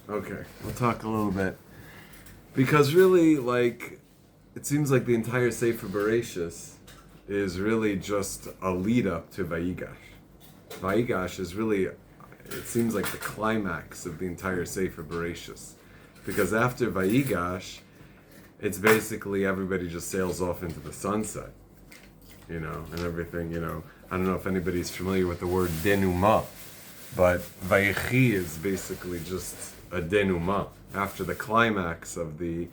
Okay, we'll talk a little bit. Because really, it seems like the entire Sefer Breishis is really just a lead up to Vayigash. Vayigash is really, it seems like the climax of the entire Sefer Breishis. Because after Vayigash, it's basically everybody just sails off into the sunset, and everything, I don't know if anybody's familiar with the word denuma, but Vayechi is basically just a denuma. After the climax of the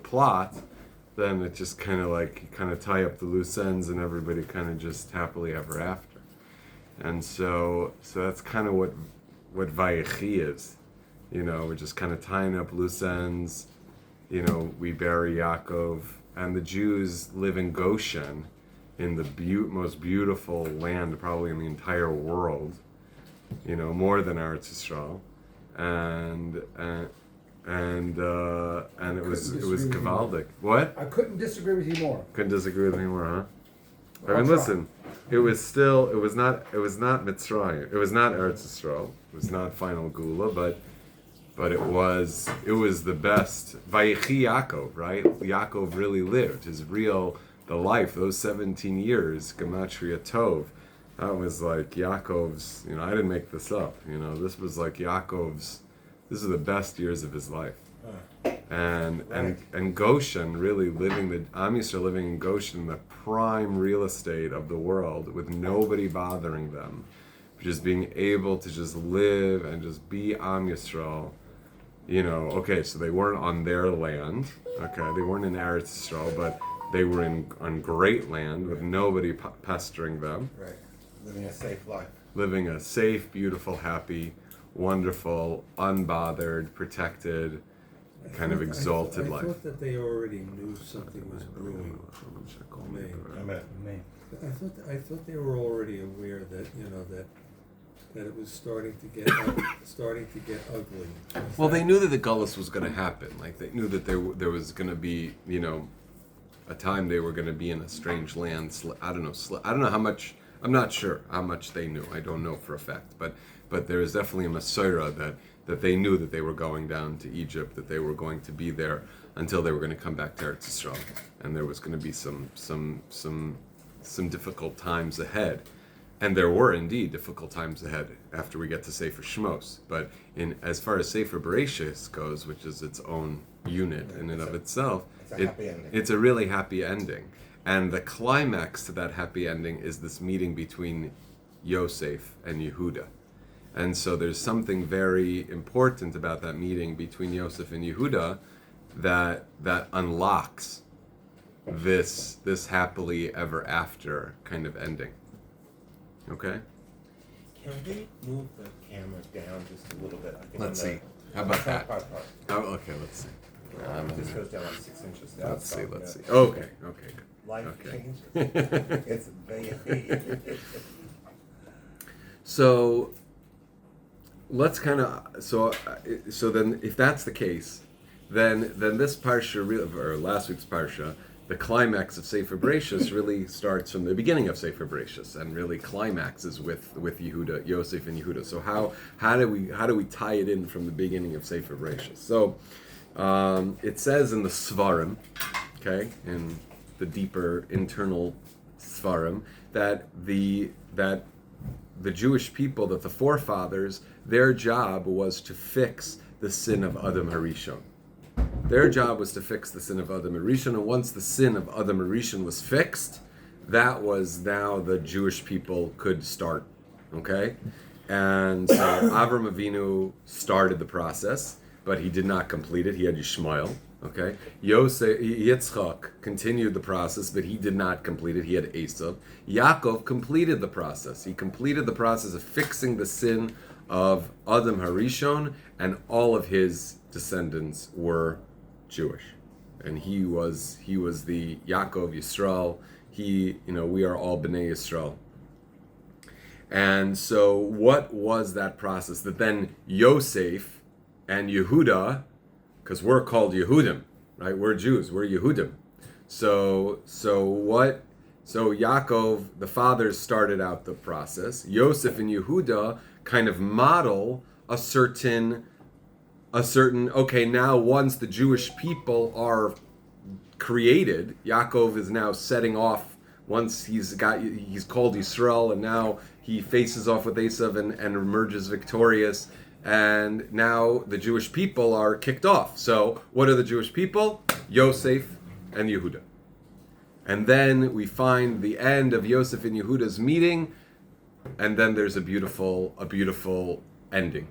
plot, then it just kind of you kind of tie up the loose ends and everybody kind of just happily ever after. And so that's kind of what Vayechi is. We're just kind of tying up loose ends. We bury Yaakov, and the Jews live in Goshen, in the most beautiful land probably in the entire world. More than Eretz Yisrael, and it was Gavaldic. What? I couldn't disagree with you more. Couldn't disagree with me more, huh? I mean, listen. It was not Mitzrayim. It was not Eretz Yisrael. It was not final Gula, but it was the best. Vayechi Yaakov, right? Yaakov really lived the life. Those 17 years, Gematria Tov. That was like Yaakov's. I didn't make this up. This was like Yaakov's. This is the best years of his life. And Goshen, really Am Yisrael living in Goshen, the prime real estate of the world, with nobody bothering them, just being able to just live and just be Am Yisrael. Okay, so they weren't on their land. Okay, they weren't in Eretz Yisrael, but they were on great land with nobody pestering them. Right, living a safe life. Living a safe, beautiful, happy, wonderful, unbothered, protected, kind of exalted life. I thought that they already knew something was brewing. I thought they were already aware that that it was starting to get ugly. Well, they knew that the Gullus was going to happen. They knew that there was going to be a time they were going to be in a strange land. I don't know how much. I'm not sure how much they knew. I don't know for a fact, but there is definitely a Masorah that they knew that they were going down to Egypt, that they were going to be there until they were going to come back to Eretz Yisrael, and there was going to be some difficult times ahead, and there were indeed difficult times ahead after we get to Sefer Shmos. But as far as Sefer Breishis goes, which is its own unit in and of itself, it's a really happy ending. And the climax to that happy ending is this meeting between Yosef and Yehuda. And so there's something very important about that meeting between Yosef and Yehuda that unlocks this happily ever after kind of ending. Okay? Can we move the camera down just a little bit? I think Let's see. How about that? Part. Oh, okay, let's see. This goes down like 6 inches down. Let's see. Okay, good. Life Okay. changes. It's very. So let's kind of so then if that's the case, then this parsha or last week's parsha, the climax of Sefer Breishis really starts from the beginning of Sefer Breishis and really climaxes with Yehuda, Yosef and Yehuda. So how do we tie it in from the beginning of Sefer Breishis? So it says in the Svarim, okay, in the deeper internal Svarim, that the Jewish people, that the forefathers, their job was to fix the sin of Adam Harishon. Their job was to fix the sin of Adam Harishon, and once the sin of Adam Harishon was fixed, that was now the Jewish people could start. Okay? And so Avram Avinu started the process, but he did not complete it. He had Yishmael. Okay, Yitzchak continued the process, but he did not complete it. He had Esav. Yaakov completed the process. He completed the process of fixing the sin of Adam Harishon, and all of his descendants were Jewish, and he was the Yaakov Yisrael. We are all Bnei Yisrael. And so, what was that process that then Yosef and Yehuda, because we're called Yehudim, right? We're Jews. We're Yehudim. So Yaakov, the fathers, started out the process. Yosef and Yehuda kind of model a certain okay, now once the Jewish people are created, Yaakov is now setting off. Once he's called Yisrael, and now he faces off with Esav and emerges victorious, and now the Jewish people are kicked off. So what are the Jewish people? Yosef and Yehuda. And then we find the end of Yosef and Yehuda's meeting, and then there's a beautiful ending,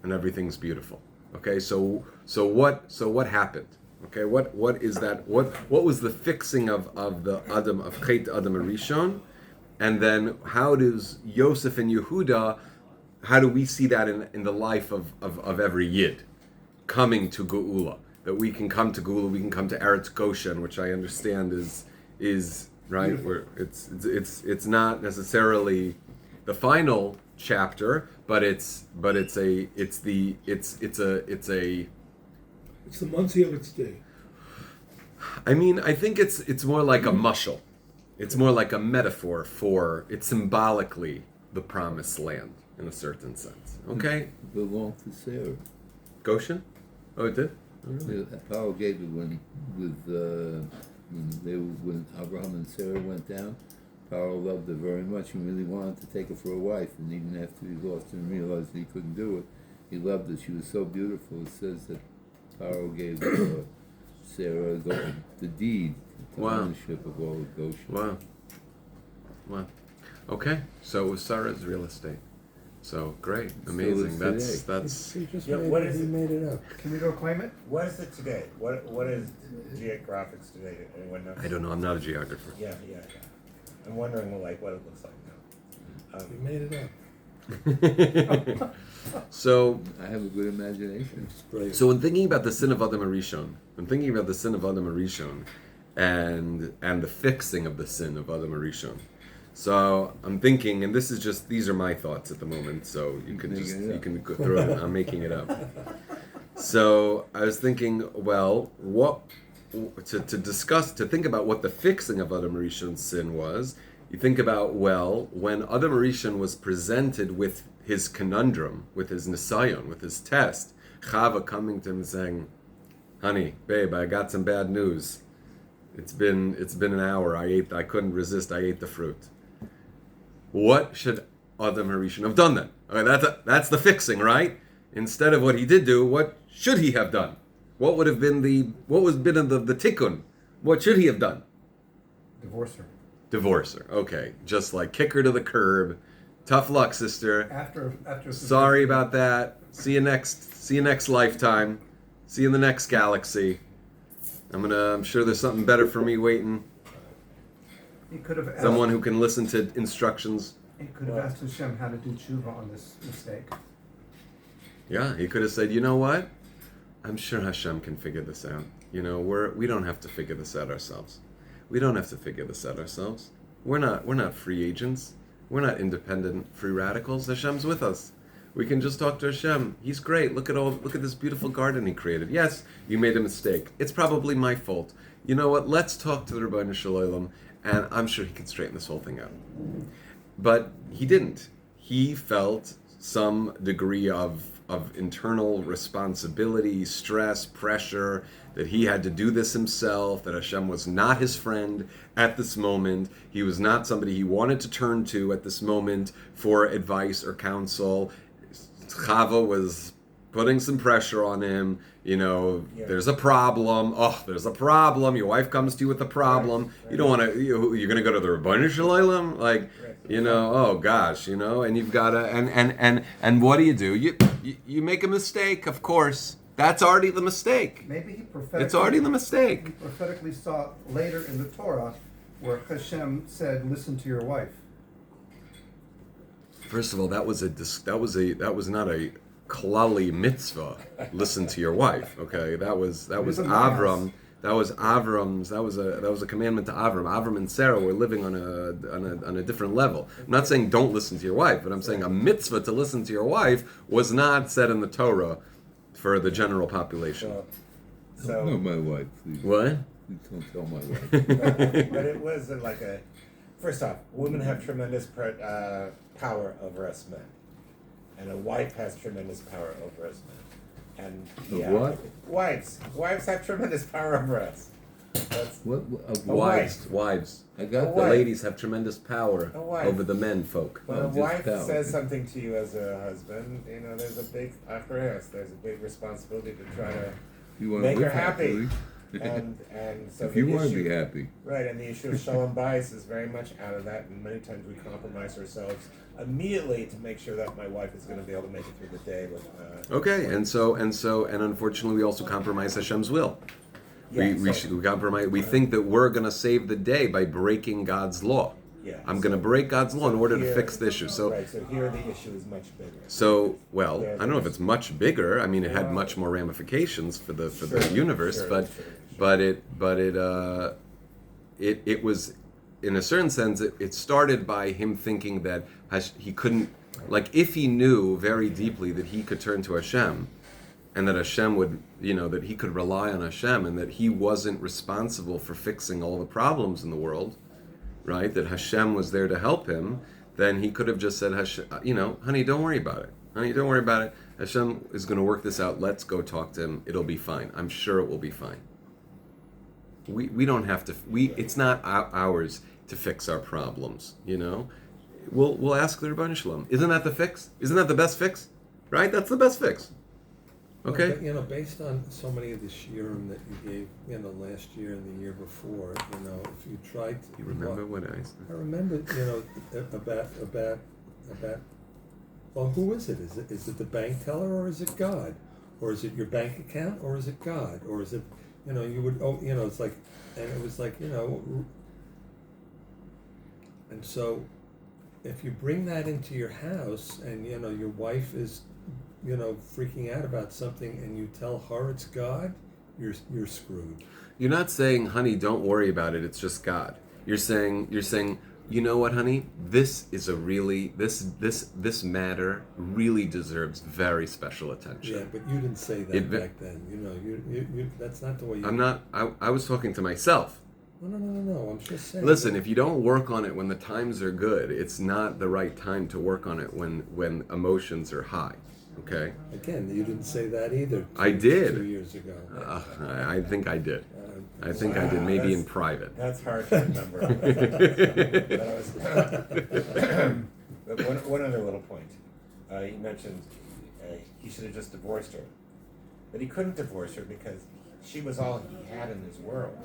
and everything's beautiful. Okay, so what happened? Okay, what is that? What was the fixing of the Adam of Chet Adam Arishon, and then how does Yosef and Yehuda? How do we see that in the life of every Yid coming to Geula? That we can come to Geula, we can come to Eretz Goshen, which I understand is right. Where it's not necessarily the final chapter, but it's the Muncie of its day. I mean, I think it's more like a mushal. It's more like a metaphor for it's symbolically the promised land in a certain sense. Okay? It belonged to Sarah. Goshen? Oh, it did? Oh, really? Paro gave it when Abraham and Sarah went down. Paro loved her very much and really wanted to take her for a wife. And even after he lost her and realized he couldn't do it, he loved her. She was so beautiful. It says that Paro gave Sarah the deed, the ownership of all of Goshen. Wow. Okay, so it was Sarah's real estate. So great, amazing. That's. He just Yeah, made what it, is he it? made it up. Can we go claim it? What is it today? What is geographics today? Anyone know? I don't know. I'm not a geographer. Yeah. I'm wondering what it looks like now. He made it up. So I have a good imagination. It's great. So when thinking about the sin of Adam Arishon, and the fixing of the sin of Adam Arishon, so I'm thinking, and these are my thoughts at the moment. So you can go through it. I'm making it up. So I was thinking, well, to think about what the fixing of Adam Arishon's sin was. You think about, well, when Adam Arishon was presented with his conundrum, with his nisayon, with his test, Chava coming to him and saying, "Honey, babe, I got some bad news. It's been an hour. I couldn't resist. I ate the fruit." What should Adam Harishon have done then? Okay, that's the fixing, right? Instead of what he did do, what should he have done? What would have been the tikkun? What should he have done? Divorce her. Okay, just like kick her to the curb. Tough luck, sister. After. Sorry about that. See you next lifetime. See you in the next galaxy. I'm sure there's something better for me waiting. He could have asked, Someone who can listen to instructions. He could have asked Hashem how to do tshuva on this mistake. Yeah, he could have said, "You know what? I'm sure Hashem can figure this out. You know, we don't have to figure this out ourselves. We don't have to figure this out ourselves. We're not free agents. We're not independent free radicals. Hashem's with us. We can just talk to Hashem. He's great. Look at this beautiful garden he created. Yes, you made a mistake. It's probably my fault. You know what? Let's talk to the Rebbeinu Shalom, and I'm sure he can straighten this whole thing out." But he didn't. He felt some degree of internal responsibility, stress, pressure, that he had to do this himself, that Hashem was not his friend at this moment. He was not somebody he wanted to turn to at this moment for advice or counsel. Chava was putting some pressure on him. You know, There's a problem. Oh, there's a problem. Your wife comes to you with a problem. Right. You don't want to. You're going to go to the Rebbeinu Shalom, like, oh gosh, and you've got to. And what do? You make a mistake, of course. That's already the mistake. Maybe he prophetically. It's already the mistake. He prophetically saw later in the Torah where Hashem said, "Listen to your wife." First of all, that was not a klali mitzvah. Listen to your wife. Okay, that was Avram. That was Avram's. That was a commandment to Avram. Avram and Sarah were living on a different level. I'm not saying don't listen to your wife, but I'm saying a mitzvah to listen to your wife was not said in the Torah for the general population. Don't tell my wife, please. What? Please don't tell my wife. But it was like first off, women have tremendous power over us men. and a wife has tremendous power over us. And A what? wives have tremendous power over us. That's What Wives. I A got The wife. ladies have tremendous power A wife. over the men folk. when a just wife power. says something to you as a husband, there's a big achrayus, there's a big responsibility to try to You want make to her live happy. happily. And so If the you want to issue- be happy. Right, and the issue of shalom bayis is very much out of that, and many times we compromise ourselves immediately to make sure that my wife is going to be able to make it through the day with. Okay, and unfortunately, we also compromise Hashem's will. Yeah, we compromise. We think that we're going to save the day by breaking God's law. Yeah, I'm going to break God's law in order to here- fix the issue. So, right, so here the issue is much bigger. well, I don't know if it's much bigger. I mean, it had much more ramifications for the universe, Sure, but sure. it was, in a certain sense, it started by him thinking that he couldn't, like, if he knew very deeply that he could turn to Hashem, and that Hashem would, that he could rely on Hashem, and that he wasn't responsible for fixing all the problems in the world, right? That Hashem was there to help him, then he could have just said, honey, don't worry about it. Honey, don't worry about it. Hashem is going to work this out. Let's go talk to him. It'll be fine. I'm sure it will be fine. We don't have to. It's not ours to fix our problems. We'll ask the Rebbeinu Shalom. Isn't that the fix? Isn't that the best fix? Right? That's the best fix. Okay. But, based on so many of the shiurim that you gave, last year and the year before, if you tried to. You remember what I said? I remember, about. Well, who is it? Is it the bank teller, or is it God, or is it your bank account, or is it God, or is it, you would, it's like, and it was like, and so, if you bring that into your house, and your wife is, freaking out about something, and you tell her it's God, you're screwed. You're not saying, honey, don't worry about it. It's just God. You're saying, you know what, honey? This is a really this matter really deserves very special attention. Yeah, but you didn't say that back then. You that's not the way you. I'm not. I was talking to myself. No. I'm just saying. Listen, if you don't work on it when the times are good, it's not the right time to work on it when emotions are high. Okay. Again, you didn't say that either. I did 2 years ago. I think I did. I think I did, maybe in private. That's hard to remember. But one other little point. You mentioned he should have just divorced her. But he couldn't divorce her because she was all he had in his world.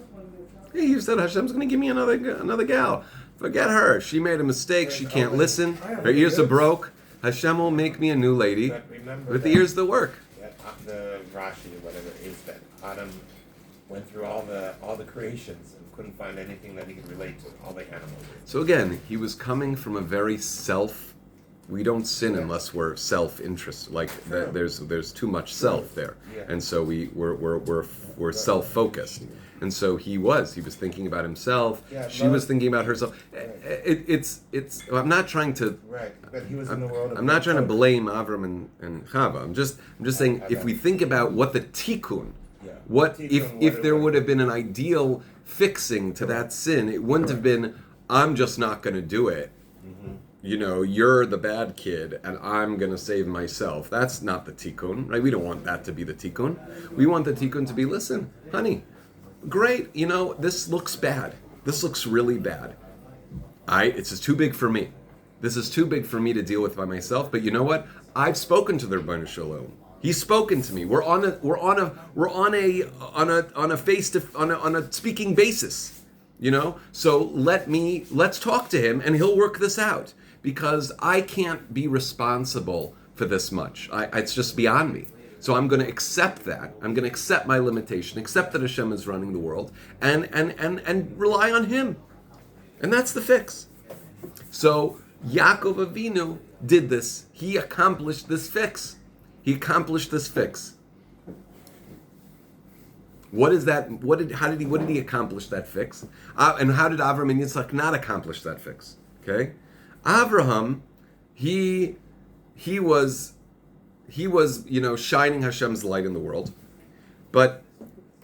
Hey, you said Hashem's going to give me another gal. Forget her. She made a mistake. She can't listen. Her ears are broke. Hashem will make me a new lady But remember with the that- ears that work. that the Rashi or whatever it is that Adam went through all the creations and couldn't find anything that he could relate to, all the animals. So again, he was coming from a very we don't sin unless we're self-interest. Like there's too much self there, Yeah. and so we're self-focused. And so he was thinking about himself. Yeah, She was thinking about herself. It's. I'm not trying to. Right, but he was in the world of I'm not trying to blame Avram and Chava. I'm just saying if we think about what the tikkun, Yeah. what Tikkun, if there would have been an ideal fixing to that sin, it wouldn't have been I'm just not going to do it. You're the bad kid, and I'm going to save myself. That's not the tikkun, right? We don't want that to be the tikkun. We want the tikkun to be, listen, honey, great, this looks bad. This looks really bad. It's just too big for me. This is too big for me to deal with by myself. But you know what? I've spoken to the Rebbeinu Shalom. He's spoken to me. We're on a speaking basis. So let's talk to him, and he'll work this out. Because I can't be responsible for this much. It's just beyond me. So I'm going to accept that. I'm going to accept my limitation, accept that Hashem is running the world, and rely on Him. And that's the fix. So Yaakov Avinu did this. He accomplished this fix. What is that? What did he accomplish that fix? And how did Avram and Yitzchak not accomplish that fix? Okay, Avraham, he was shining Hashem's light in the world, but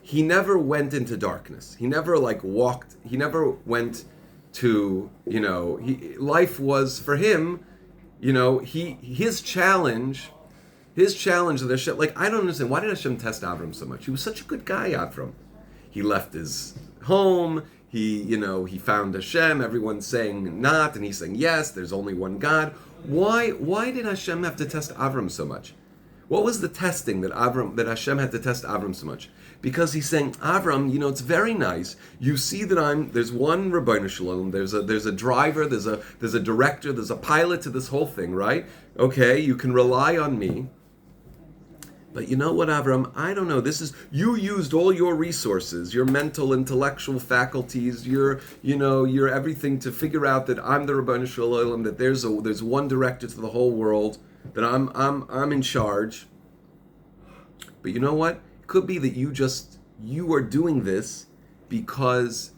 he never went into darkness. He never He never went to life was for him. his challenge that Hashem, like, I don't understand, why did Hashem test Avram so much? He was such a good guy, Avram. He left his home, he found Hashem, everyone's saying not, and he's saying yes, there's only one God. Why did Hashem have to test Avram so much? What was the testing that Hashem had to test Avram so much? Because he's saying, Avram, it's very nice. You see that there's one Rabbeinu Shalom, there's a driver, there's a director, there's a pilot to this whole thing, right? Okay, you can rely on me. But you know what, Avram? I don't know. You used all your resources, your mental, intellectual faculties, your everything to figure out that I'm the Rabbeinu Shalom, that there's one director to the whole world, that I'm in charge. But you know what? It could be that you are doing this because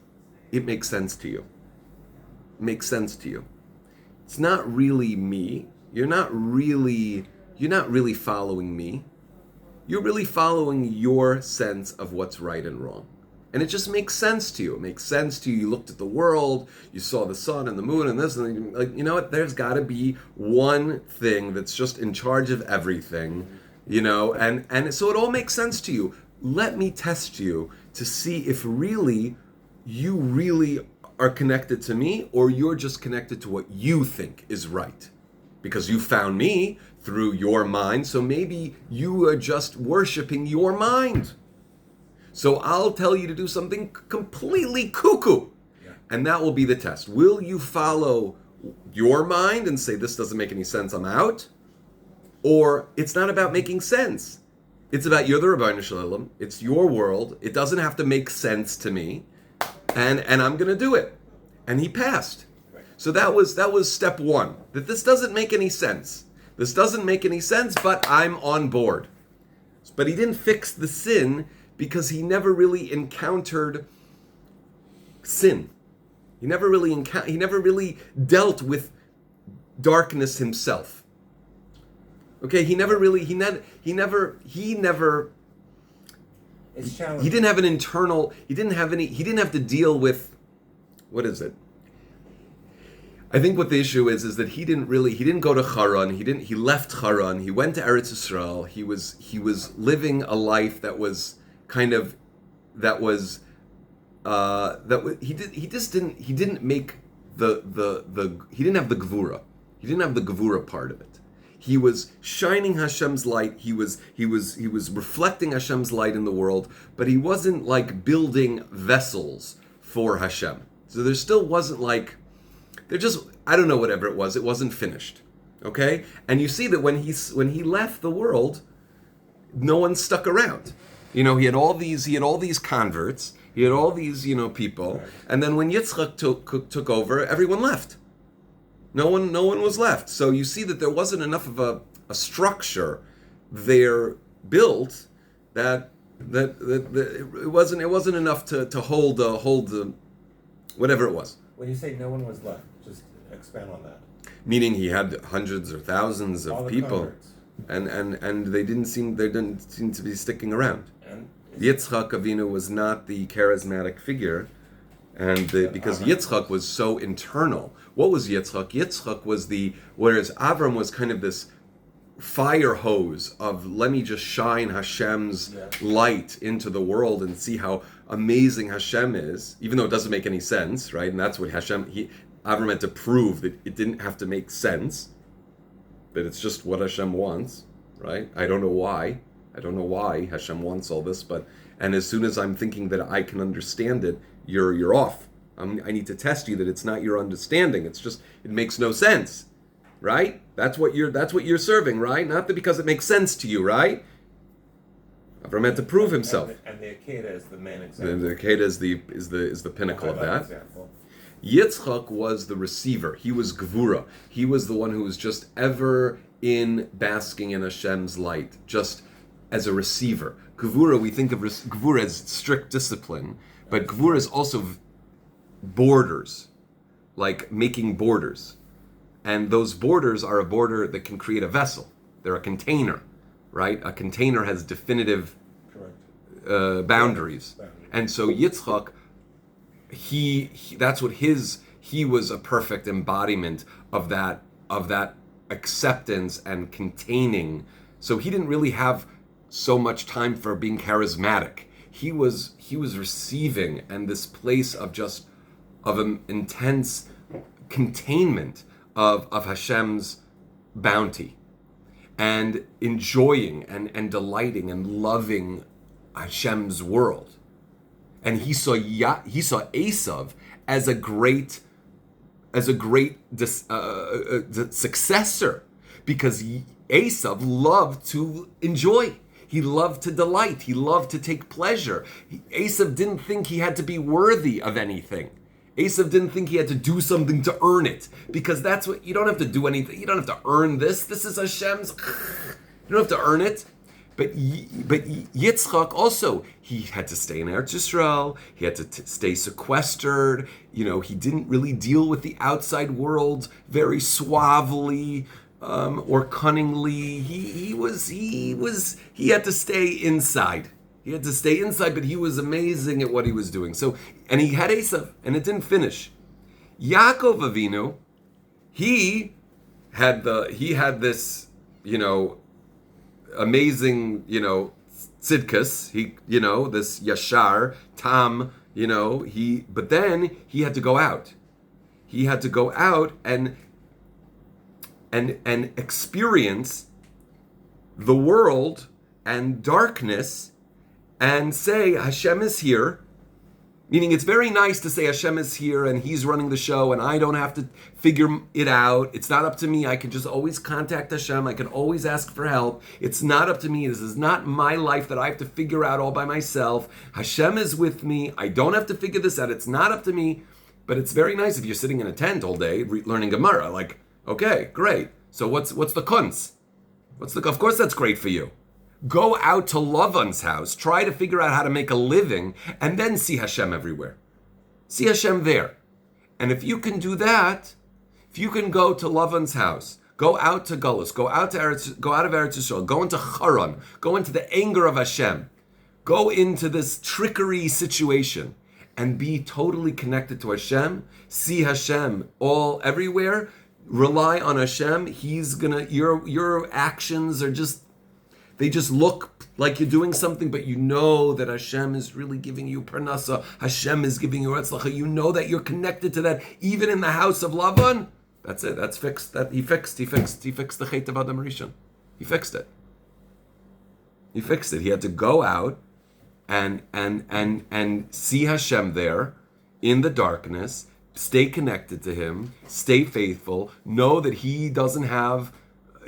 it makes sense to you. It makes sense to you. It's not really me. You're not really following me. You're really following your sense of what's right and wrong. And it just makes sense to you. It makes sense to you. You looked at the world, you saw the sun and the moon and this, and you're like, you know what? There's got to be one thing that's just in charge of everything, and so it all makes sense to you. Let me test you to see if you really are connected to me, or you're just connected to what you think is right. Because you found me through your mind, so maybe you are just worshiping your mind. So I'll tell you to do something completely cuckoo. Yeah. And that will be the test. Will you follow your mind and say, this doesn't make any sense, I'm out? Or it's not about making sense. It's about you're the Rabbeinu Shalom. It's your world. It doesn't have to make sense to me. And I'm going to do it. And he passed. So that was step one. That this doesn't make any sense. This doesn't make any sense, but I'm on board. But he didn't fix the sin because he never really encountered sin. He never really dealt with darkness himself. Okay, he didn't have to deal with, what is it? I think what the issue is that he didn't go to Haran, he left Haran, he went to Eretz Yisrael, he was living a life he didn't have the Gevura. He didn't have the Gevura part of it. He was shining Hashem's light, he was reflecting Hashem's light in the world, but he wasn't like building vessels for Hashem. So there still wasn't like, I don't know, whatever it wasn't finished. Okay? And you see that when he left the world, no one stuck around. He had all these converts, he had all these, people, and then when Yitzchak took over, everyone left. No one was left. So you see that there wasn't enough of a structure there built that it wasn't enough to hold the whatever it was. When you say no one was left, just expand on that. Meaning he had hundreds or thousands of people, and they didn't seem to be sticking around. And Yitzchak Avinu was not the charismatic figure, because Yitzchak was so internal. What was Yitzchak? Yitzchak was whereas Avram was kind of this fire hose of, let me just shine Hashem's light into the world and see how amazing Hashem is, even though it doesn't make any sense, right? And that's what Avram had to prove, that it didn't have to make sense, that it's just what Hashem wants, right? I don't know why Hashem wants all this, and as soon as I'm thinking that I can understand it, you're off. I need to test you that it's not your understanding. It's just, it makes no sense, right? That's what you're serving, right? Not that because it makes sense to you, right? Avram had to prove himself. And the Akedah is the main example. The Akedah is the pinnacle of that. Example. Yitzchak was the receiver. He was Gevura. He was the one who was just ever basking in Hashem's light, just as a receiver. Gevura, we think of Gevura as strict discipline, but Gevura is also borders, like making borders. And those borders are a border that can create a vessel. They're a container, right? A container has definitive boundaries. And so Yitzchak, he was a perfect embodiment of that acceptance and containing. So he didn't really have so much time for being charismatic. He was receiving, and this place of an intense containment of Hashem's bounty, and enjoying and delighting and loving Hashem's world. And he saw Esav as a great successor, because Esav loved to enjoy. He loved to delight. He loved to take pleasure. Esav didn't think he had to be worthy of anything. Esav didn't think he had to do something to earn it, because that's what, you don't have to do anything. You don't have to earn this. This is Hashem's. You don't have to earn it. But Yitzchak also, he had to stay in Eretz Yisrael. He had to stay sequestered. He didn't really deal with the outside world very suavely or cunningly. He had to stay inside. He had to stay inside, but he was amazing at what he was doing. So, and he had Esav, and it didn't finish. Yaakov Avinu, he had this, amazing, tzidkus, this yashar, tam, but then he had to go out. He had to go out and experience the world and darkness and say, Hashem is here. Meaning, it's very nice to say Hashem is here and He's running the show and I don't have to figure it out. It's not up to me. I can just always contact Hashem. I can always ask for help. It's not up to me. This is not my life that I have to figure out all by myself. Hashem is with me. I don't have to figure this out. It's not up to me. But it's very nice if you're sitting in a tent all day learning Gemara. Like, okay, great. So what's the kunz? Of course that's great for you. Go out to Lavan's house, try to figure out how to make a living, and then see Hashem everywhere. See Hashem there. And if you can do that, if you can go to Lavan's house, go out to Gullus, go out of Eretz Yisrael, go into Haran, go into the anger of Hashem, go into this trickery situation, and be totally connected to Hashem, see Hashem everywhere, rely on Hashem. He's gonna, your actions are they just look like you're doing something, but you know that Hashem is really giving you parnasa. Hashem is giving you etzlacha. You know that you're connected to that, even in the house of Lavan. That's it. That's fixed. He fixed the Chet of Adam Rishon. He fixed it. He fixed it. He had to go out and see Hashem there in the darkness. Stay connected to Him. Stay faithful. Know that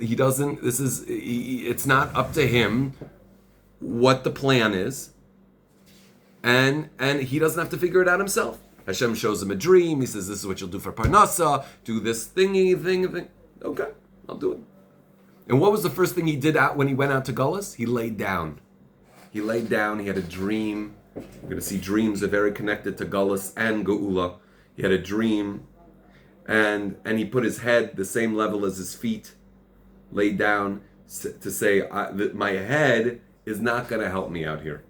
it's not up to him what the plan is, and he doesn't have to figure it out himself. Hashem shows him a dream. He says, this is what you'll do for Parnasa. Do this thing. Okay, I'll do it. And what was the first thing he did when he went out to Gullus? He laid down. He had a dream. We're going to see dreams are very connected to Gullus and Geula. He had a dream, and he put his head the same level as his feet, laid down to say, that my head is not going to help me out here.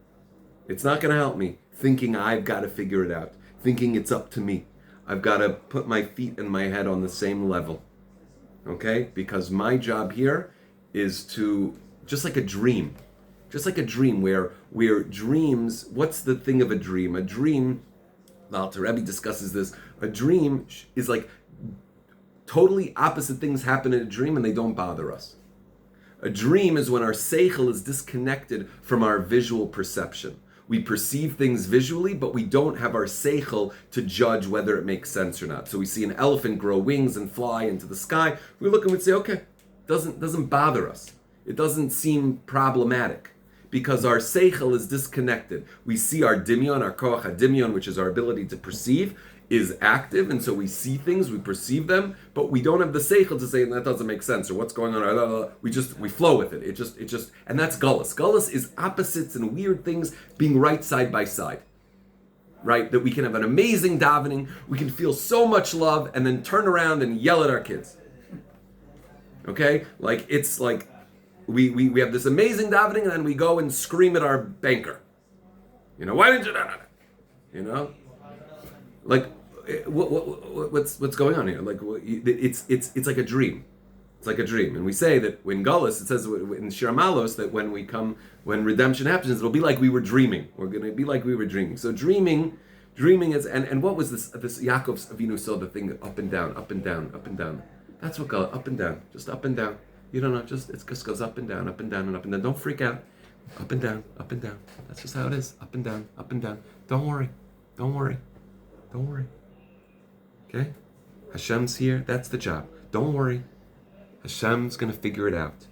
It's not going to help me, thinking I've got to figure it out, thinking it's up to me. I've got to put my feet and my head on the same level, okay? Because my job here is to, just like a dream where dreams, what's the thing of a dream? A dream, the Alter Rebbe discusses this, a dream is like totally opposite things happen in a dream and they don't bother us. A dream is when our seichel is disconnected from our visual perception. We perceive things visually, but we don't have our seichel to judge whether it makes sense or not. So we see an elephant grow wings and fly into the sky. We look and we say, okay, doesn't bother us. It doesn't seem problematic because our seichel is disconnected. We see our dimyon, our koach hadimyon, which is our ability to perceive, is active, and so we see things, we perceive them, but we don't have the seichel to say that doesn't make sense or what's going on. We flow with it. It just, and that's gullus. Gullus is opposites and weird things being right side by side. Right, that we can have an amazing davening, we can feel so much love, and then turn around and yell at our kids. Okay, like it's like we have this amazing davening, and then we go and scream at our banker. Why didn't you? Like. What's going on here? Like it's like a dream. It's like a dream. And we say that when Gullus, it says in Shir Malos that when redemption happens, it'll be like we were dreaming. We're going to be like we were dreaming. So dreaming is, and what was this Yaakov's Avinu saw the thing up and down, up and down, up and down. That's what Gullus, up and down, just up and down. You don't know, it just goes up and down, up and down, and up and down. Don't freak out. Up and down, up and down. That's just how it is. Up and down, up and down. Don't worry. Don't worry. Don't worry. Okay? Hashem's here. That's the job. Don't worry. Hashem's going to figure it out.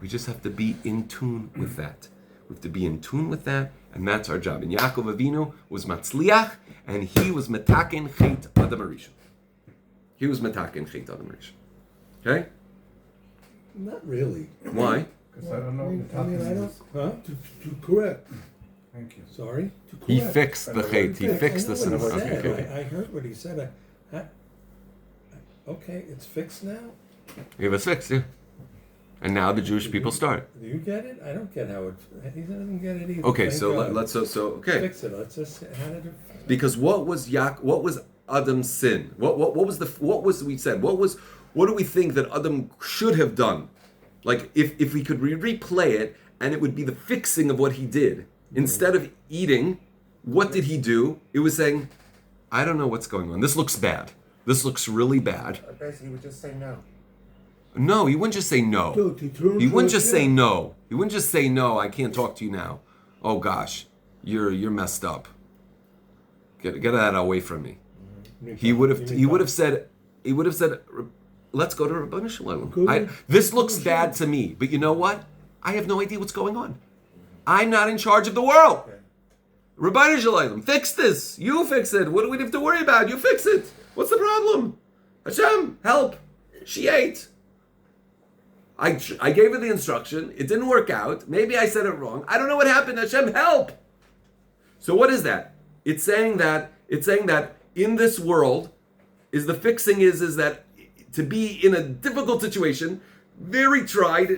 We just have to be in tune with that. We have to be in tune with that, and that's our job. And Yaakov Avinu was Matzliach, and he was Metaken Chet Adam Harishon. He was Metaken Chet Adam Harishon. Okay? Not really. Why? Because I don't know what the I mean, topic I don't. is. Huh? To correct. Thank you. Sorry. To correct. He fixed the Chet. He fixed the I sin. know what he Okay, said. okay. I heard what he said. Okay, it's fixed now. It was fixed, yeah. And now the Jewish people start. Do you get it? I don't get how it. He doesn't get it either. Okay, Thank so God. let's okay. Fix it. Let's just. How did it? Because what was Adam's sin? What do we think that Adam should have done? Like if we could replay it, and it would be the fixing of what he did. Instead of eating, what did he do? It was saying, I don't know what's going on. This looks bad. This looks really bad. Basically, he would just say no. No, he wouldn't just say no. He wouldn't just say no. He wouldn't just say no. I can't talk to you now. Oh gosh, you're messed up. Get that away from me. He would have said, let's go to Rabbanu Shalom. This looks bad to me, but you know what? I have no idea what's going on. I'm not in charge of the world. Okay. Rabbanu Shalom, fix this. You fix it. What do we have to worry about? You fix it. What's the problem? Hashem, help. She ate. I gave her the instruction. It didn't work out. Maybe I said it wrong. I don't know what happened. Hashem, help. So what is that? It's saying that in this world, is the fixing is that to be in a difficult situation, very tried,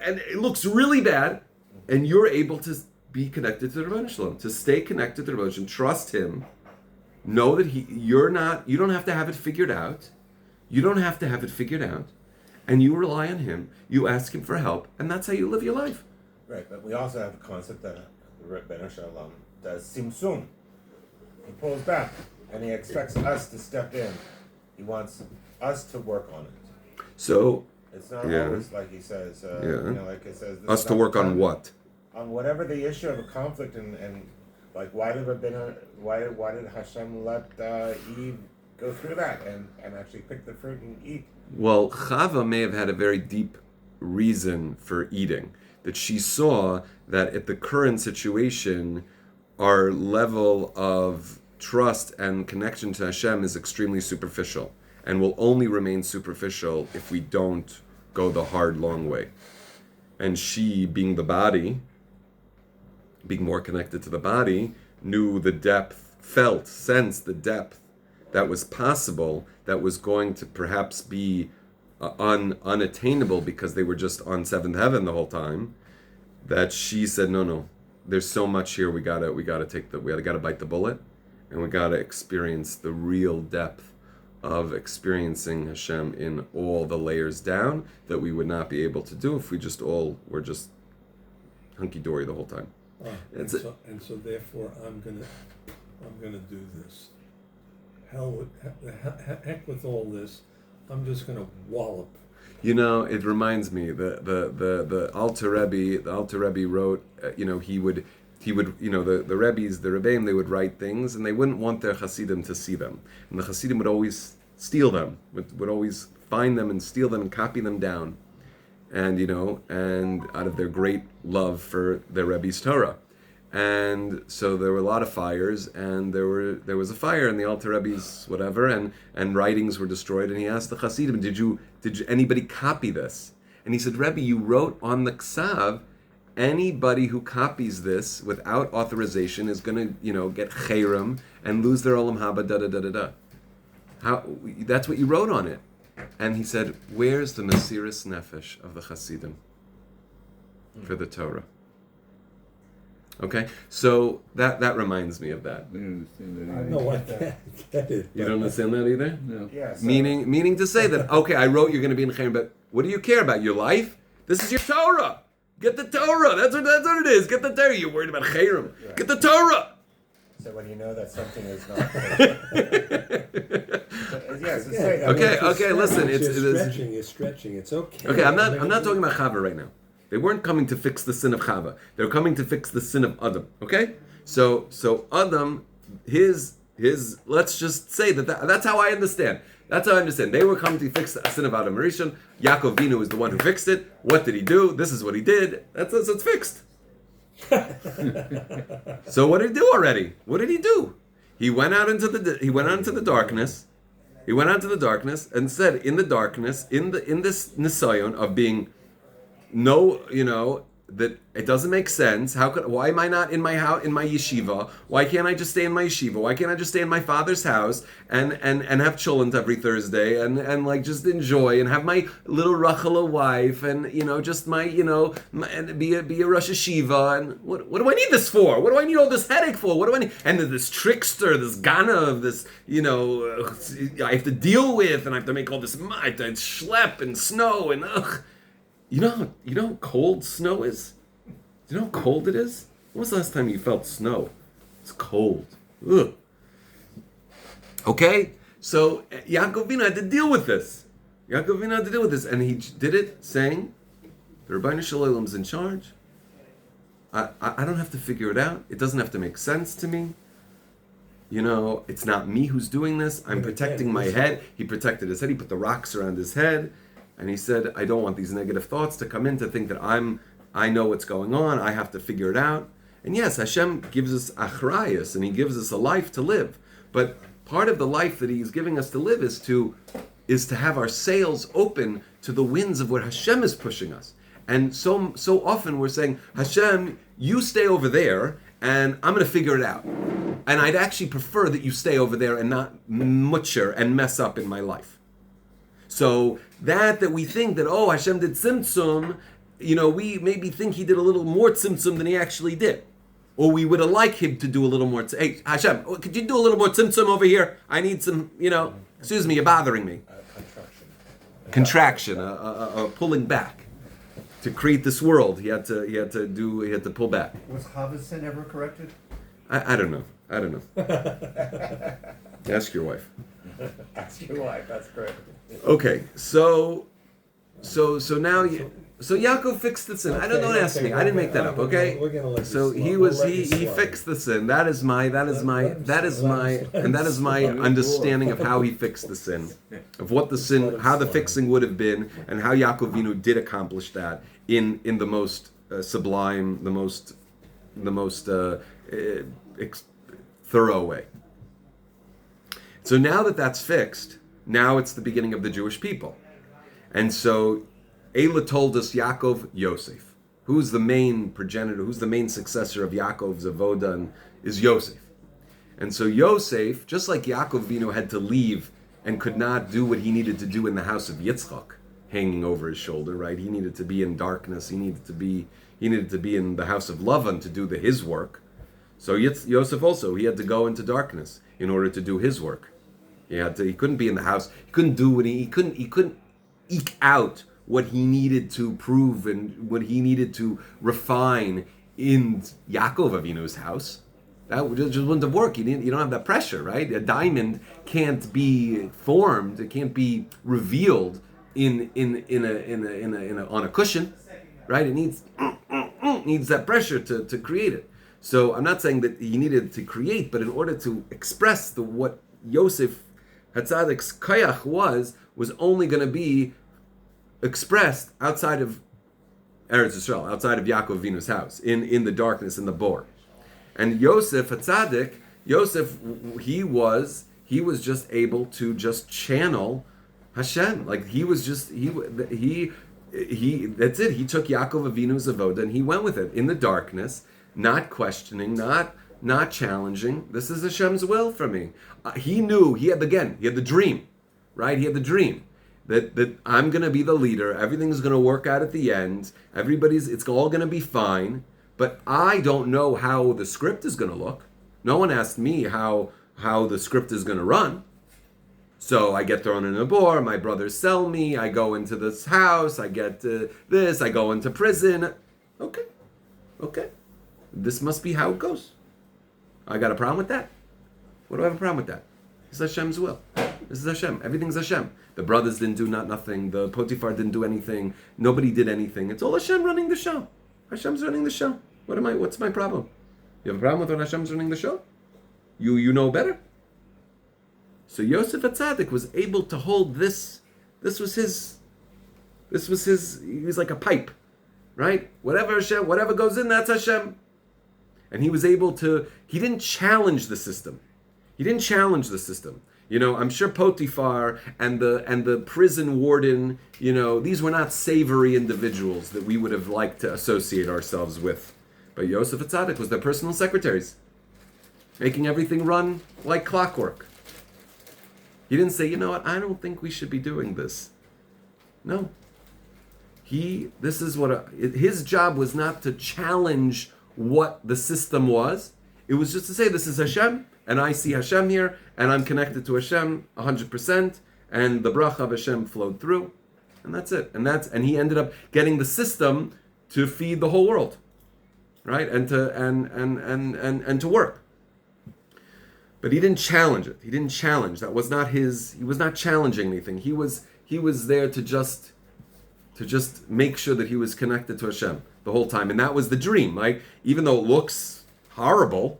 and it looks really bad, and you're able to be connected to the Rebbeinu Shalom, to stay connected to the Rebbeinu Shalom, trust him, know that you don't have to have it figured out. You don't have to have it figured out. And you rely on him, you ask him for help, and that's how you live your life. Right, but we also have the concept that the Rebbeinu Shalom does simsum. He pulls back, and he expects us to step in. He wants us to work on it. So, It's not yeah. always like he says, like it says. This us is to not work the on time. what? On whatever the issue of a conflict, and like why did Hashem let Eve go through that and actually pick the fruit and eat? Well, Chava may have had a very deep reason for eating. That she saw that at the current situation, our level of trust and connection to Hashem is extremely superficial, and will only remain superficial if we don't go the hard, long way. And she, being the body, being more connected to the body, knew the depth, sensed the depth that was possible, that was going to perhaps be unattainable because they were just on seventh heaven the whole time. That she said, no, there's so much here. We gotta bite the bullet, and we gotta experience the real depth of experiencing Hashem in all the layers down that we would not be able to do if we just all were just hunky dory the whole time. And so therefore I'm gonna do this. Heck with all this. I'm just gonna wallop. You know, it reminds me the Alter Rebbe wrote. He would the Rebbes, the Rebbeim, they would write things and they wouldn't want their Hasidim to see them, and the Hasidim would always steal them, would always find them and steal them and copy them down, and out of their great love for their Rebbe's Torah. And so there were a lot of fires, and there was a fire in the Alter Rebbe's whatever, and writings were destroyed. And he asked the Hasidim, did anybody copy this? And he said, Rebbe, you wrote on the Ksav, anybody who copies this without authorization is going to get chayrim and lose their olam haba. Da da da da da. How? That's what you wrote on it. And he said, where's the Mesiris Nefesh of the Hasidim for the Torah? Okay, so that reminds me of that. I don't understand that either. No, I can't get it. You don't understand that either? No. Yeah. So, Meaning to say that, okay, I wrote you're going to be in Chayim, but What do you care about? Your life? This is your Torah. Get the Torah. That's what it is. Get the Torah. You're worried about Chayrim. Right. Get the Torah. So when you know that something is not. Yes, it's right. Okay, listen. You're stretching. It's okay. Okay, I'm not talking about Chava right now. They weren't coming to fix the sin of Chava. They're coming to fix the sin of Adam. Okay? So Adam, his let's just say that's how I understand. That's how I understand. They were coming to fix the sin of Adam Rishon. Yaakov Vinu is the one who fixed it. What did he do? This is what he did. It's fixed. So what did he do already? What did he do? He went out into the darkness. He went out into the darkness and said, in the darkness, in this nisayon of being that it doesn't make sense. Why am I not in my house, in my yeshiva? Why can't I just stay in my yeshiva? Why can't I just stay in my father's house and have cholent every Thursday and like just enjoy and have my little Rachala wife and just and be a Rosh Hashiva and what do I need this for? What do I need all this headache for? What do I need? And this trickster, this Ganav, this I have to deal with and I have to make all this and schlep and snow and ugh. You know how cold snow is? Do you know how cold it is? When was the last time you felt snow? It's cold. Ugh. Okay? So Yaakov Avinu had to deal with this. And he did it saying, the Rabbeinu Shalom is in charge. I don't have to figure it out. It doesn't have to make sense to me. It's not me who's doing this. I'm protecting my head. He protected his head. He put the rocks around his head. And he said, I don't want these negative thoughts to come in to think that I know what's going on. I have to figure it out. And yes, Hashem gives us achrayus, and He gives us a life to live. But part of the life that He's giving us to live is to have our sails open to the winds of what Hashem is pushing us. And so often we're saying, Hashem, you stay over there, and I'm going to figure it out. And I'd actually prefer that you stay over there and not mutcher and mess up in my life. So that we think that, Hashem did tzimtzum, we maybe think He did a little more tzimtzum than He actually did. Or we would have liked Him to do a little more, hey, Hashem, could you do a little more tzimtzum over here? I need some, excuse me, you're bothering me. Contraction, a pulling back. To create this world, he had to pull back. Was Chava's sin ever corrected? I don't know. Ask your wife. Ask your wife. That's great. Okay, so now Yaakov fixed the sin. Don't ask me. I didn't make that up. Okay. We're gonna let So he fixed the sin. That is my understanding of how he fixed the sin, of what the sin, how the fixing would have been, and how Yaakov Avinu did accomplish that in the most sublime, the most thorough way. So now that that's fixed, now it's the beginning of the Jewish people. And so Eila told us Yaakov Yosef. Who's the main progenitor, who's the main successor of Yaakov's avoda, and is Yosef. And so Yosef, just like Yaakov Avinu had to leave and could not do what he needed to do in the house of Yitzchak, hanging over his shoulder, right? He needed to be in darkness. He needed to be in the house of Lavan to do his work. So Yosef also, he had to go into darkness in order to do his work. He couldn't be in the house. He couldn't do what he couldn't eke out what he needed to prove and what he needed to refine in Yaakov Avinu's house. That just wouldn't have worked. You don't have that pressure, right? A diamond can't be formed. It can't be revealed on a cushion, right? It needs that pressure to create it. So I'm not saying that he needed to create, but in order to express what Yosef Hatzadik's koyach was only going to be expressed outside of Eretz Yisrael, outside of Yaakov Avinu's house, in the darkness, in the bor. And Yosef Hatzadik, he was just able to just channel Hashem. Like he was just he that's it. He took Yaakov Avinu's avoda and he went with it in the darkness, not questioning, not challenging. This is Hashem's will for me. He knew he had the dream, right? He had the dream that I'm going to be the leader. Everything's going to work out at the end. It's all going to be fine. But I don't know how the script is going to look. No one asked me how the script is going to run. So I get thrown in a bore, my brothers sell me, I go into this house, I get this, I go into prison. Okay. This must be how it goes. I got a problem with that? What do I have a problem with that? It's Hashem's will. This is Hashem. Everything's Hashem. The brothers didn't do nothing. The Potiphar didn't do anything. Nobody did anything. It's all Hashem running the show. Hashem's running the show. What's my problem? You have a problem with when Hashem's running the show? You know better? So Yosef HaTzadik was able to hold this. This was his. He was like a pipe, right? Whatever goes in, that's Hashem. And he was able to. He didn't challenge the system. I'm sure Potiphar and the prison warden. These were not savory individuals that we would have liked to associate ourselves with. But Yosef HaTzadik was their personal secretaries, making everything run like clockwork. He didn't say, I don't think we should be doing this. No. His job was not to challenge what the system was. It was just to say, this is Hashem, and I see Hashem here, and I'm connected to Hashem 100%, and the bracha of Hashem flowed through, and that's it. And he ended up getting the system to feed the whole world, right? And to work. But he didn't challenge it. He didn't challenge. That was not his. He was not challenging anything. He was there to just make sure that he was connected to Hashem the whole time. And that was the dream, right? Even though it looks horrible,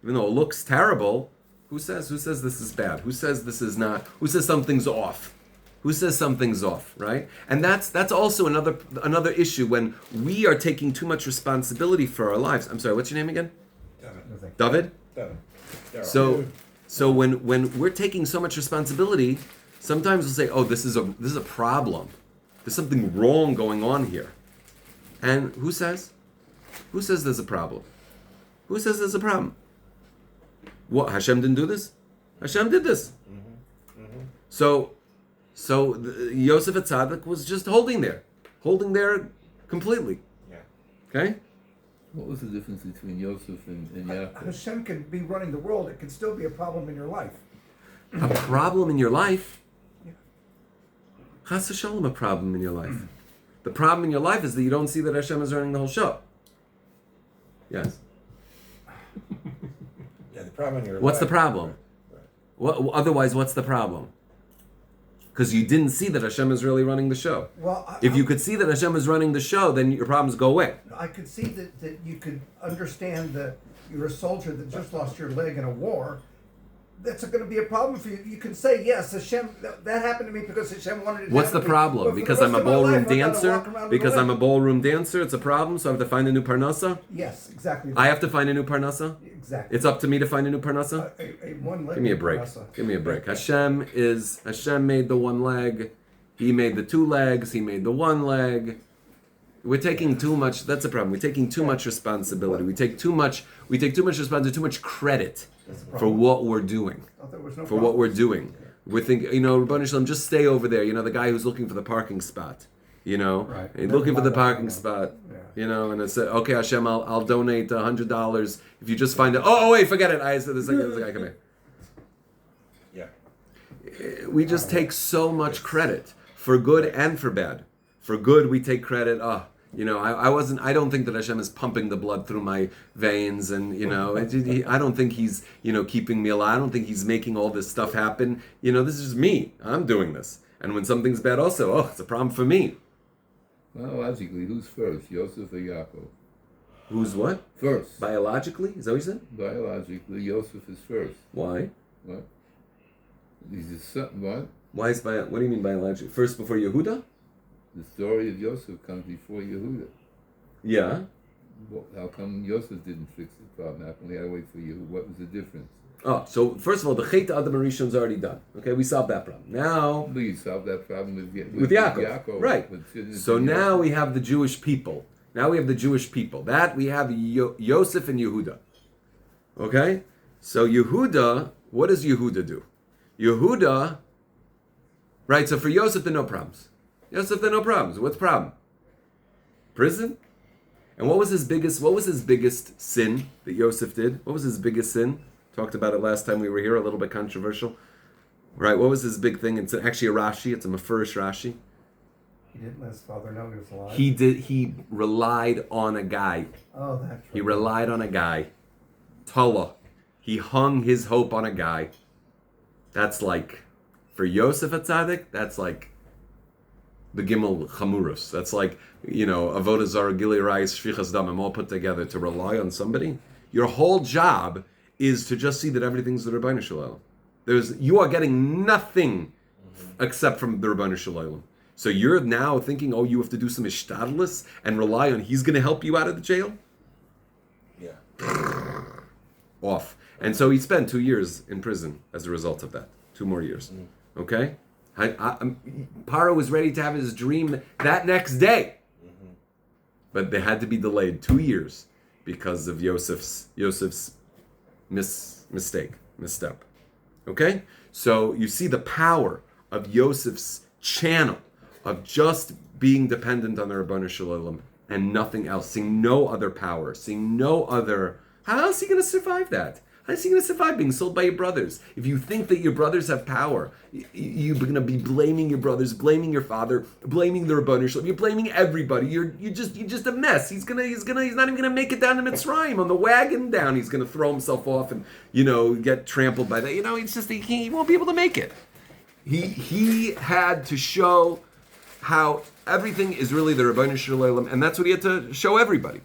even though it looks terrible, who says this is bad? Who says this is not? Who says something's off? Who says something's off, right? And that's also another issue when we are taking too much responsibility for our lives. I'm sorry, what's your name again? David? So when we're taking so much responsibility, sometimes we'll say, "Oh, this is a problem. There's something wrong going on here." And who says? Who says there's a problem? Who says there's a problem? What, Hashem didn't do this? Hashem did this. So Yosef HaTzadik was just holding there completely. Yeah. Okay. What was the difference between Yosef and Yaakov? Hashem can be running the world. It can still be a problem in your life. A problem in your life? Yeah. Chas v'shalom, a problem in your life. The problem in your life is that you don't see that Hashem is running the whole show. Yes. Yeah, the problem in your What's the life- problem? Otherwise, what's the problem? Because you didn't see that Hashem is really running the show. Well, If you could see that Hashem is running the show, then your problems go away. I could see that you could understand that you're a soldier that just lost your leg in a war. That's going to be a problem for you. You can say, yes, Hashem, that happened to me because Hashem wanted it to What's happen the to me. problem? But for the Because rest I'm a of my ballroom life, I've got to dancer? walk around with Because a I'm a leg. ballroom dancer, it's a problem, so I have to find a new parnassa? Yes, exactly. I have to find a new parnassa? Exactly. It's up to me to find a new parnassa? A one leg. Give me a break. parnassa. Give me a break. Hashem made the one leg. He made the two legs. He made the one leg. We're taking too much. That's a problem. We're taking too much responsibility. We take too much responsibility, too much credit for what we're doing. I thought there was no For what we're doing. We're thinking, Rabbanu Shalom, just stay over there. The guy who's looking for the parking spot. Right. He's looking for the Never mind parking that. spot. Yeah. And I said, okay, Hashem, I'll donate $100 if you just find it. Oh, wait, forget it. I said, there's a guy, come here. Yeah. We just take so much credit for good and for bad. For good, we take credit. I don't think that Hashem is pumping the blood through my veins, and I don't think He's keeping me alive. I don't think He's making all this stuff happen. This is just me. I'm doing this, and when something's bad, also, it's a problem for me. Biologically, who's first, Yosef or Yaakov? Who's what? First. Biologically? Is that what you said? Biologically, Yosef is first. Why? What? He's his son. What? Why is What do you mean biologically? First before Yehuda? The story of Yosef comes before Yehuda. Yeah. Well, how come Yosef didn't fix the problem? How come we had to wait for Yehuda? What was the difference? Oh, so first of all, the Chet Adam Rishon is already done. Okay, we solved that problem. Now, We solved that problem with Yaakov. Right. So now we have the Jewish people. That we have Yosef and Yehuda. Okay? So Yehuda, what does Yehuda do? Yehuda, right, so for Yosef, there are no problems. What's the problem? Prison? And what was his biggest sin that Yosef did? What was his biggest sin? Talked about it last time we were here, a little bit controversial. Right? What was his big thing? It's actually a Rashi. It's a Mefurish Rashi. He didn't let his father know he was alive. He relied on a guy. Oh, that's right. He relied on a guy. Tala. He hung his hope on a guy. That's like, for Yosef Atzadik, that's like the Gimel Chamurus. That's like, Avodah Zarah, Gilei Rayis, Shvichas Damim, all put together to rely on somebody. Your whole job is to just see that everything's the Rebbeinu Shalom. You are getting nothing except from the Rebbeinu Shalom. So you're now thinking, you have to do some ishtadlus and rely on he's going to help you out of the jail? Yeah. Off. And so he spent 2 years in prison as a result of that. 2 more years. Okay? Paro was ready to have his dream that next day. But they had to be delayed 2 years because of Yosef's misstep. Okay? So you see the power of Yosef's channel of just being dependent on the Rabbanu Shalom and nothing else, seeing no other power, seeing no other. How else is he going to survive that? How is he going to survive being sold by your brothers? If you think that your brothers have power, you're going to be blaming your brothers, blaming your father, blaming the Rabbanu Shalom. You're blaming everybody. You're just a mess. He's not even going to make it down to Mitzrayim on the wagon down. He's going to throw himself off and get trampled by that. It's just he won't be able to make it. He had to show how everything is really the Rebbeinu Shalom, and that's what he had to show everybody.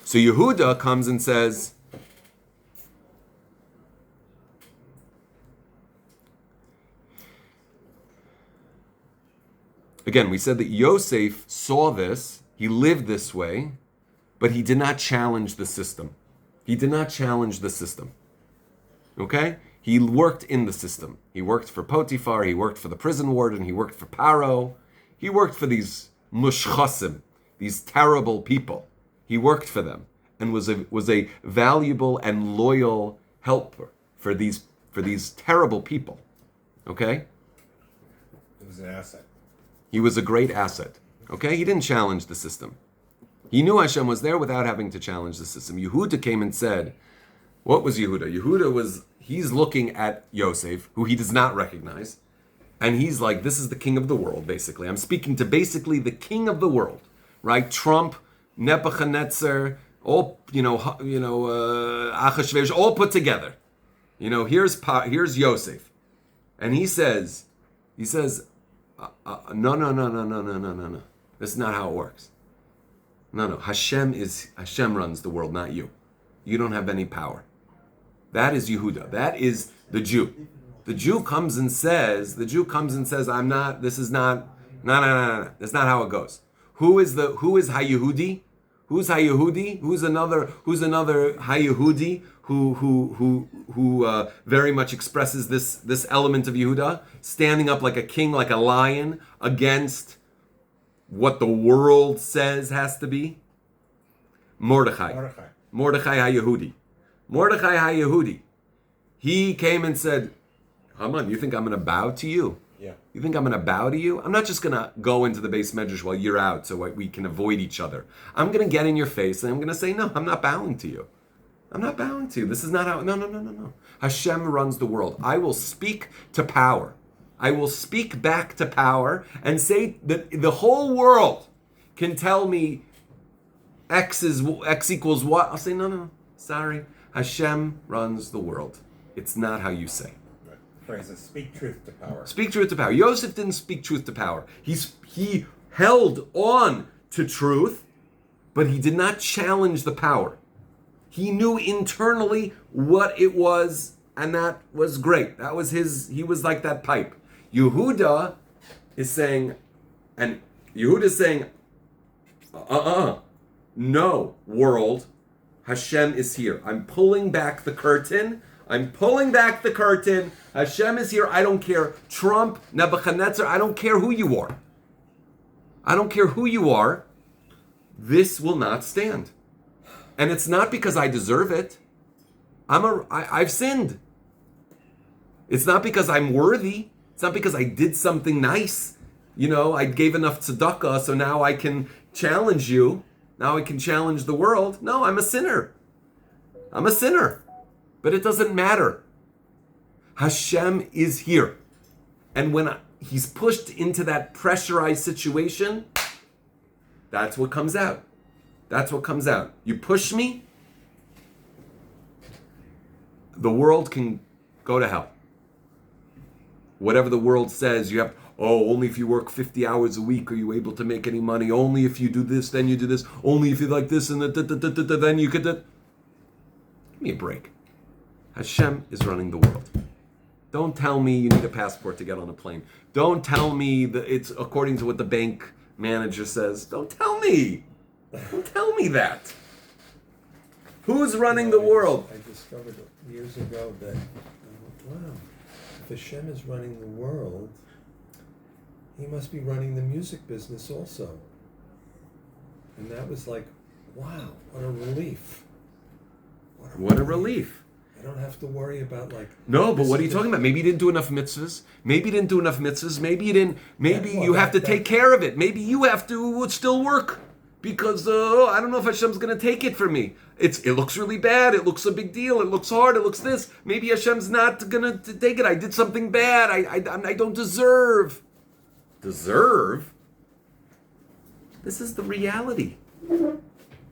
So Yehuda comes and says, again, we said that Yosef saw this, he lived this way, but he did not challenge the system. He did not challenge the system. Okay? He worked in the system. He worked for Potiphar, he worked for the prison warden, he worked for Paro, he worked for these mushchasim, these terrible people. He worked for them and was a valuable and loyal helper for these terrible people. Okay? It was an asset. He was a great asset. Okay? He didn't challenge the system. He knew Hashem was there without having to challenge the system. Yehuda came and said, what was Yehuda? He's looking at Yosef, who he does not recognize, and he's like, this is the king of the world, basically. I'm speaking to basically the king of the world, right? Trump, Nebuchadnezzar, all, Achashverosh, all put together. Here's Yosef. And he says, no. This is not how it works. No. Hashem runs the world, not you. You don't have any power. That is Yehuda. That is the Jew. The Jew comes and says, I'm not, this is not, no. That's not how it goes. Who is Ha-Yehudi? Who's Ha-Yehudi? Who's another Ha-Yehudi who very much expresses this element of Yehuda, standing up like a king, like a lion, against what the world says has to be? Mordechai Ha-Yehudi. Mordechai Ha-Yehudi. He came and said, Haman, you think I'm going to bow to you? Yeah. You think I'm going to bow to you? I'm not just going to go into the base medrash while you're out so we can avoid each other. I'm going to get in your face and I'm going to say, no, I'm not bowing to you. I'm not bowing to you. This is not how, no. Hashem runs the world. I will speak to power. I will speak back to power and say that the whole world can tell me X equals what. I'll say, no, sorry. Hashem runs the world. It's not how you say. Right. Phrases, speak truth to power. Speak truth to power. Yosef didn't speak truth to power. He held on to truth, but he did not challenge the power. He knew internally what it was, and that was great. That was he was like that pipe. Yehuda is saying, no, world, Hashem is here. I'm pulling back the curtain. Hashem is here. I don't care. Trump, Nebuchadnezzar, I don't care who you are. This will not stand. And it's not because I deserve it. I've sinned. It's not because I'm worthy. It's not because I did something nice. I gave enough tzedakah, so now I can challenge you. Now I can challenge the world. No, I'm a sinner. But it doesn't matter. Hashem is here. And when he's pushed into that pressurized situation, that's what comes out. That's what comes out. You push me, the world can go to hell. Whatever the world says, you have, only if you work 50 hours a week are you able to make any money. Only if you do this, then you do this. Only if you like this and then you could. Give me a break. Hashem is running the world. Don't tell me you need a passport to get on a plane. Don't tell me that it's according to what the bank manager says. Don't tell me. Don't tell me that. Who's running the world? I discovered years ago that, wow, if Hashem is running the world, he must be running the music business also. And that was like, wow, what a relief. What a relief. I don't have to worry about No, but what are you talking about? Maybe you didn't do enough mitzvahs. Maybe you have to take care of it. Maybe you have to still work. Because I don't know if Hashem's going to take it from me. It looks really bad. It looks a big deal. It looks hard. It looks this. Maybe Hashem's not going to take it. I did something bad. I don't deserve. Deserve? This is the reality. What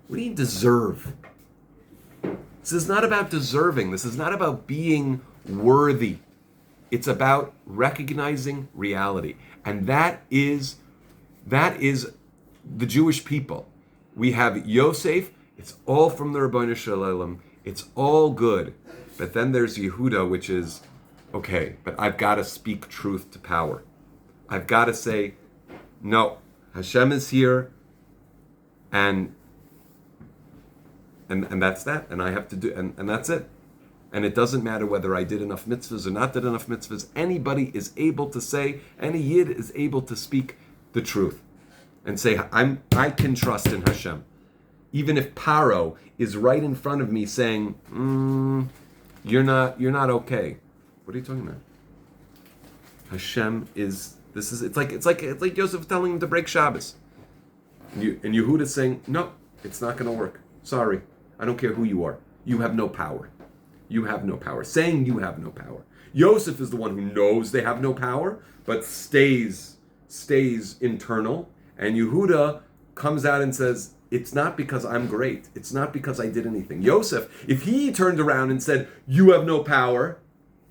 do you deserve? This is not about deserving. This is not about being worthy. It's about recognizing reality. And that is the Jewish people. We have Yosef. It's all from the Ribbono Shel Olam. It's all good. But then there's Yehuda, which is, okay, but I've got to speak truth to power. I've got to say, no, Hashem is here, and that's that, and I have to do, and that's it. And it doesn't matter whether I did enough mitzvahs or not did enough mitzvahs. Anybody is able to say, any yid is able to speak the truth and say, I can trust in Hashem. Even if Paro is right in front of me saying, you're not okay. What are you talking about? Hashem is, it's like Yosef telling him to break Shabbos. And Yehuda is saying, no, it's not going to work. Sorry. I don't care who you are. You have no power. You have no power. Saying you have no power. Yosef is the one who knows they have no power, but stays internal. And Yehuda comes out and says, it's not because I'm great. It's not because I did anything. Yosef, if he turned around and said, you have no power,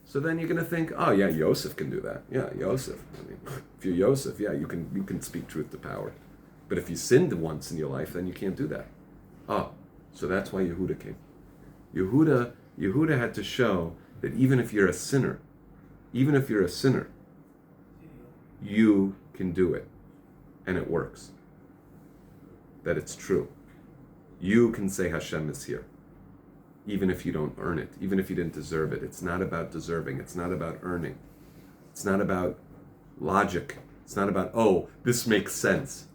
so then you're going to think, oh yeah, Yosef can do that. Yeah, Yosef. I mean, if you're Yosef, yeah, you can speak truth to power. But if you sinned once in your life, then you can't do that. Oh, so that's why Yehuda came. Yehuda had to show that even if you're a sinner, you can do it. And it works. That it's true. You can say Hashem is here. Even if you don't earn it. Even if you didn't deserve it. It's not about deserving. It's not about earning. It's not about logic. It's not about, this makes sense.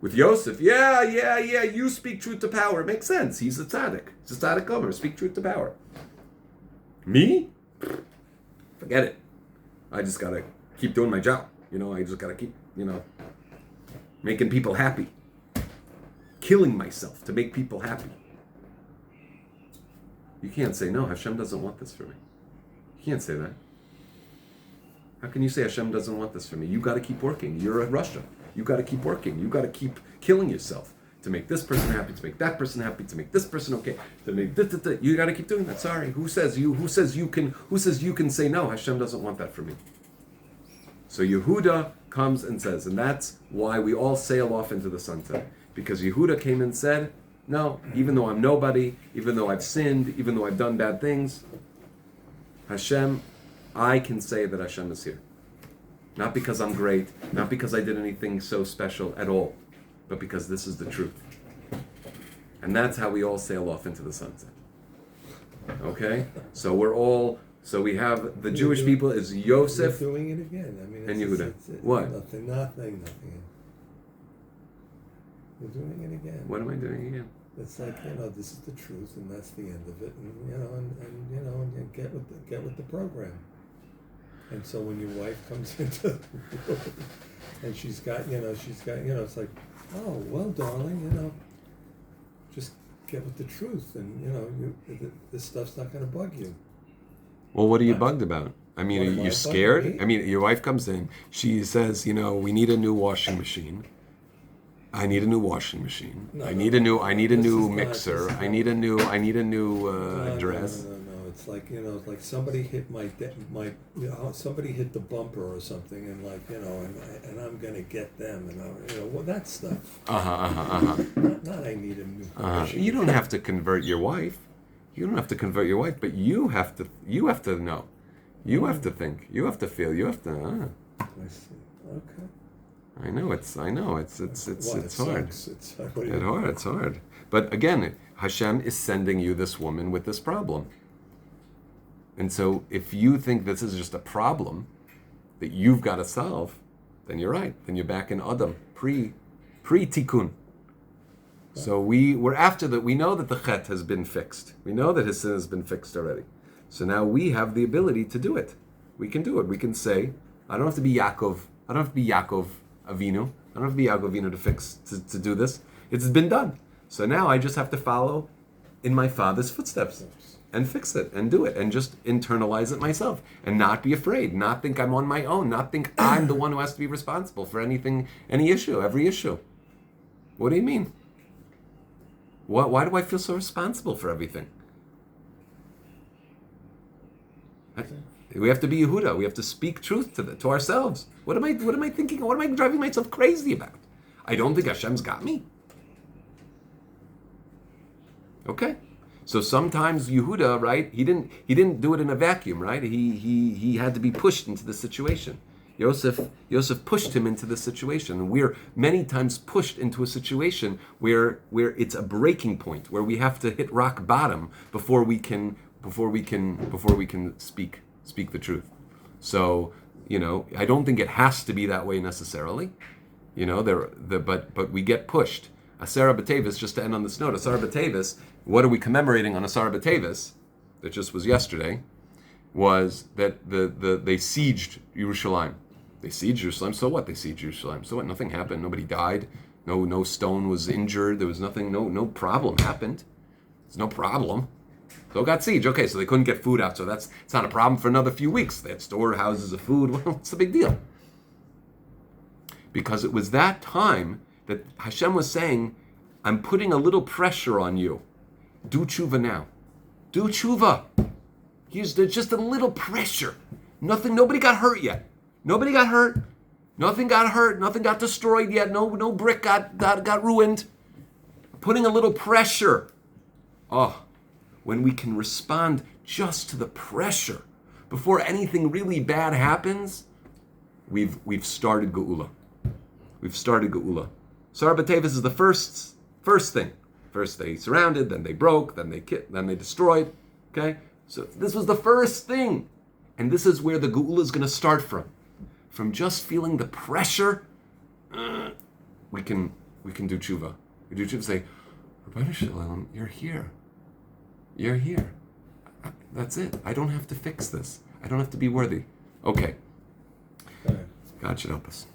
With Yosef, yeah, you speak truth to power. It makes sense. He's a tzaddik. He's a tzaddik gomer. Speak truth to power. Me? Forget it. I just got to keep doing my job. I just got to keep, making people happy. Killing myself to make people happy. You can't say, no, Hashem doesn't want this for me. You can't say that. How can you say Hashem doesn't want this for me? You got to keep working. You're in Russia. You got to keep working. You got to keep killing yourself to make this person happy, to make that person happy, to make this person okay, to make You got to keep doing that. Sorry, who says you can say no? Hashem doesn't want that for me. So Yehuda comes and says, and that's why we all sail off into the sunset, because Yehuda came and said, no, even though I'm nobody, even though I've sinned, even though I've done bad things, Hashem, I can say that Hashem is here. Not because I'm great, not because I did anything so special at all, but because this is the truth. And that's how we all sail off into the sunset. Okay? So we have the Jewish people is Yosef. You're doing it again. I mean, and Yehuda. It's What? Nothing. You're doing it again. What am I doing again? It's like, this is the truth, and that's the end of it, and get with the program. And so when your wife comes into the room and she's got, it's like, oh, well, darling, just get with the truth, and this stuff's not going to bug you. Well, what are you bugged about? I mean, What are am I you bugged? scared? Me? I mean, your wife comes in. She says, we need a new washing machine. I need a new washing machine. No, I no, need no, a new. no, I need a this new is not- mixer. this is I not- need a new. I need a new No, dress. No. It's like it's like somebody hit somebody hit the bumper or something, and and I'm gonna get them, and well, that stuff. Not I need a new. washing You don't machine. have to convert your wife. You don't have to convert your wife, but you have to. You have to know. You have to think. You have to feel. You have to. I see. Okay. I know. It's What, it hard. sucks. What do you- It's hard. But again, Hashem is sending you this woman with this problem. And so if you think this is just a problem that you've got to solve, then you're right. Then you're back in Adam, pre-tikkun. So we're after that. We know that the chet has been fixed. We know that his sin has been fixed already. So now we have the ability to do it. We can do it. We can say, I don't have to be Yaakov. I don't have to be Yaakov Avinu. I don't have to be Yaakov Avinu to do this. It's been done. So now I just have to follow in my father's footsteps and fix it and do it and just internalize it myself and not be afraid, not think I'm on my own, not think I'm the one who has to be responsible for anything, any issue, every issue. What do you mean? Why do I feel so responsible for everything? We have to be Yehuda. We have to speak truth to ourselves. What am I thinking? What am I driving myself crazy about? I don't think Hashem's got me. Okay, so sometimes Yehuda, right? He didn't do it in a vacuum, right? He had to be pushed into the situation. Yosef pushed him into the situation. We're many times pushed into a situation where it's a breaking point, where we have to hit rock bottom before we can speak the truth. So I don't think it has to be that way necessarily. But we get pushed. Asara B'Tevis, just to end on this note, Asara B'Tevis, what are we commemorating on Asara B'Tevis, that just was yesterday, was that they sieged Yerushalayim. They sieged Jerusalem, so what? They sieged Jerusalem, so what? Nothing happened, nobody died, no stone was injured, there was nothing, no problem happened. There's no problem. So it got sieged. Okay, so they couldn't get food out, so it's not a problem for another few weeks. They had storehouses of food. Well, what's the big deal? Because it was that time that Hashem was saying, I'm putting a little pressure on you. Do tshuva now. Do tshuva. There's just a little pressure. Nobody got hurt yet. Nobody got hurt. Nothing got hurt. Nothing got destroyed yet. No brick got ruined. Putting a little pressure. Oh, when we can respond just to the pressure before anything really bad happens, we've started Geula. We've started Geula. Asara B'Tevis is the first thing. First they surrounded, then they broke, then they destroyed. Okay? So this was the first thing. And this is where the Geula is going to start from. From just feeling the pressure, we can do tshuva. We do tshuva, say, Rabbeinu Shalom, you're here. You're here. That's it. I don't have to fix this. I don't have to be worthy. Okay. God should help us.